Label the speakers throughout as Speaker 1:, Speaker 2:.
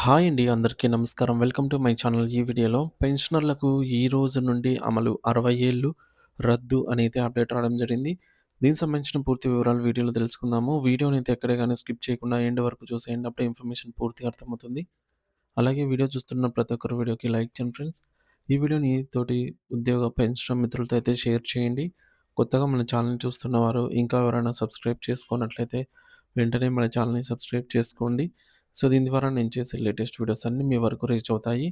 Speaker 1: Hi అండి. అందరికీ నమస్కారం. Welcome to my channel. ఈ వీడియోలో పెన్షనర్లకు ఈ రోజు నుండి అమలు 60 ఏళ్ళు రద్దు అనేది అప్డేట్ రావడం జరిగింది. దీనికి సంబంధించిన పూర్తి వివరాలు వీడియోలో తెలుసుకుందాము. వీడియోనైతే ఎక్కడ గాని స్కిప్ చేయకుండా ఎండ్ వరకు చూసేయండి. అప్పుడే ఇన్ఫర్మేషన్ పూర్తిగా అర్థమవుతుంది. అలాగే వీడియో చూస్తున్న ప్రతి ఒక్కరు వీడియోకి లైక్ చేయండి ఫ్రెండ్స్. ఈ వీడియోని తోటి ఉద్యోగ పెన్షన్ మిత్రులతో అయితే షేర్ చేయండి. కొత్తగా మన ఛానల్‌ని చూస్తున్నవారు ఇంకా ఎవరైనా సబ్స్క్రైబ్ చేసుకోనట్లయితే వెంటనే మన ఛానల్‌ని సబ్స్క్రైబ్ చేసుకోండి. సో, దీని ద్వారా నేను చేసే లేటెస్ట్ వీడియోస్ అన్నీ మీ వరకు రీచ్ అవుతాయి.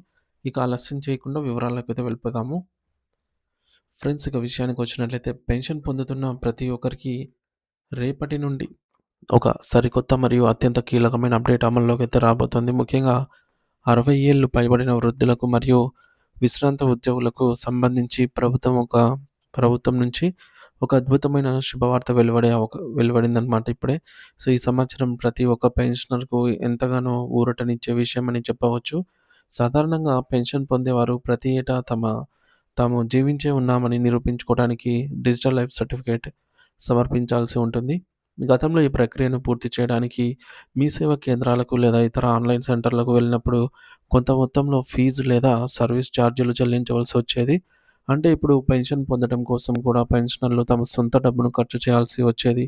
Speaker 1: ఇక ఆలస్యం చేయకుండా వివరాలకైతే వెళ్ళిపోదాము. ఫ్రెండ్స్, ఇక విషయానికొచ్చినట్లయితే పెన్షన్ పొందుతున్న ప్రతి ఒక్కరికి రేపటి నుండి ఒక సరికొత్త మరియు అత్యంత కీలకమైన అప్డేట్ అమల్లోకైతే రాబోతోంది. ముఖ్యంగా 60 ఏళ్ళు పైబడిన వృద్ధులకు మరియు విశ్రాంత ఉద్యోగులకు సంబంధించి ప్రభుత్వం నుంచి ఒక అద్భుతమైన శుభవార్త వెలువడిందనమాట ఇప్పుడే. సో, ఈ సమాచారం ప్రతి ఒక్క పెన్షనర్‌కు ఎంతగానో ఊరటనిచ్చే విషయమని చెప్పవచ్చు. సాధారణంగా పెన్షన్ పొందేవారు ప్రతి ఏటా తాము జీవించే ఉన్నామని నిరూపించుకోవడానికి డిజిటల్ లైఫ్ సర్టిఫికేట్ సమర్పించాల్సి ఉంటుంది. గతంలో ఈ ప్రక్రియను పూర్తి చేయడానికి మీ సేవా కేంద్రాలకు లేదా ఇతర ఆన్‌లైన్ సెంటర్‌లకు వెళ్ళినప్పుడు కొంత మొత్తంలో ఫీజు లేదా సర్వీస్ ఛార్జీలు చెల్లించవలసి వచ్చేది. అంటే ఇప్పుడు పెన్షన్ పొందడం కోసం కూడా పెన్షనర్లు తమ సొంత డబ్బును ఖర్చు చేయాల్సి వచ్చేది.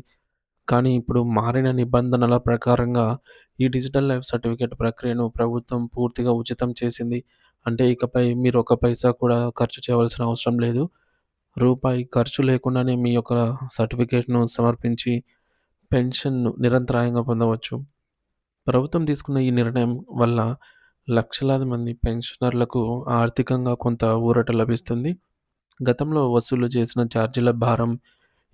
Speaker 1: కానీ ఇప్పుడు మారిన నిబంధనల ప్రకారంగా ఈ డిజిటల్ లైఫ్ సర్టిఫికేట్ ప్రక్రియను ప్రభుత్వం పూర్తిగా ఉచితం చేసింది. అంటే ఇకపై మీరు ఒక పైసా కూడా ఖర్చు చేయవలసిన అవసరం లేదు. రూపాయి ఖర్చు లేకుండానే మీ యొక్క సర్టిఫికేట్‌ను సమర్పించి పెన్షన్‌ను నిరంతరాయంగా పొందవచ్చు. ప్రభుత్వం తీసుకున్న ఈ నిర్ణయం వల్ల లక్షలాది మంది పెన్షనర్లకు ఆర్థికంగా కొంత ఊరట లభిస్తుంది. గతంలో వసూలు చేసిన ఛార్జీల భారం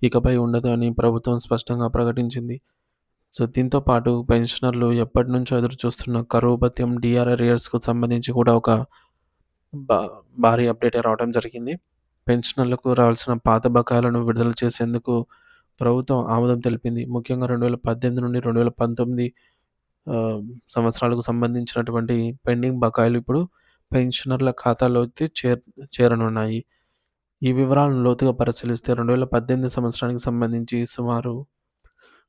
Speaker 1: ఇకపై ఉండదు అని ప్రభుత్వం స్పష్టంగా ప్రకటించింది. సో, దీంతో పాటు పెన్షనర్లు ఎప్పటినుంచో ఎదురుచూస్తున్న కరువు భత్యం, డీఆర్ అరియర్స్‌కు సంబంధించి కూడా ఒక భా భారీ అప్డేటే రావడం జరిగింది. పెన్షనర్లకు రావాల్సిన పాత బకాయిలను విడుదల చేసేందుకు ప్రభుత్వం ఆమోదం తెలిపింది. ముఖ్యంగా 2018 నుండి 2019 ఆహ్, సంవత్సరాలకు సంబంధించినటువంటి పెండింగ్ బకాయిలు ఇప్పుడు పెన్షనర్ల ఖాతాలోకి చేరనున్నాయి. ఈ వివరాలను లోతుగా పరిశీలిస్తే 2018 సంవత్సరానికి సంబంధించి సుమారు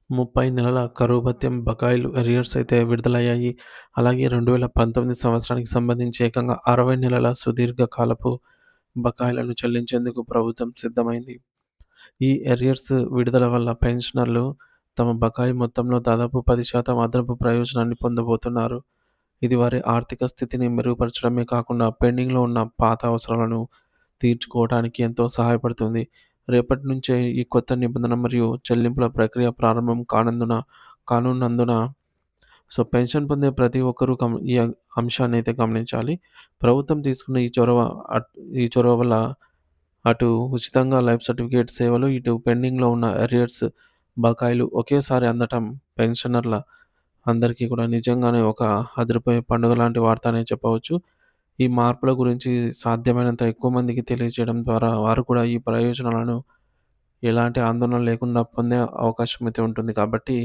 Speaker 1: 30 నెలల కరువు భత్యం బకాయిలు అరియర్స్ అయితే విడుదలయ్యాయి. అలాగే 2019 సంవత్సరానికి సంబంధించి ఏకంగా 60 నెలల సుదీర్ఘ కాలపు బకాయిలను చెల్లించేందుకు ప్రభుత్వం సిద్ధమైంది. ఈ అరియర్స్ విడుదల వల్ల పెన్షనర్లు తమ బకాయి మొత్తంలో దాదాపు 10% అదనపు ప్రయోజనాన్ని పొందబోతున్నారు. ఇది వారి ఆర్థిక స్థితిని మెరుగుపరచడమే కాకుండా పెండింగ్‌లో ఉన్న పాత అవసరాలను తీర్చుకోవడానికి ఎంతో సహాయపడుతుంది. రేపటి నుంచే ఈ కొత్త నిబంధన మరియు చెల్లింపుల ప్రక్రియ ప్రారంభం కానున్నందున పెన్షన్ పొందే ప్రతి ఒక్కరూ ఈ అంశాన్నయితే గమనించాలి. ప్రభుత్వం తీసుకున్న ఈ చొరవ వల్ల అటు ఉచితంగా లైఫ్ సర్టిఫికేట్ సేవలు, ఇటు పెండింగ్‌లో ఉన్న అరియర్స్ బకాయిలు ఒకేసారి అందటం పెన్షనర్ల అందరికీ కూడా నిజంగానే ఒక అదిరిపోయే పండుగ లాంటి వార్త అనే చెప్పవచ్చు. ఈ మార్పుల గురించి సాధ్యమైనంత ఎక్కువ మందికి తెలియజేయడం ద్వారా వారు కూడా ఈ ప్రయోజనాలను ఎలాంటి ఆందోళన లేకుండా పొందే అవకాశం అయితే ఉంటుంది. కాబట్టి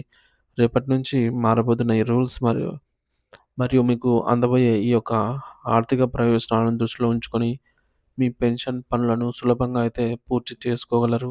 Speaker 1: రేపటి నుంచి మారబోతున్న ఈ రూల్స్ మరియు మీకు అందబోయే ఈ యొక్క ఆర్థిక ప్రయోజనాలను దృష్టిలో ఉంచుకొని మీ పెన్షన్ పనులను సులభంగా అయితే పూర్తి చేసుకోగలరు.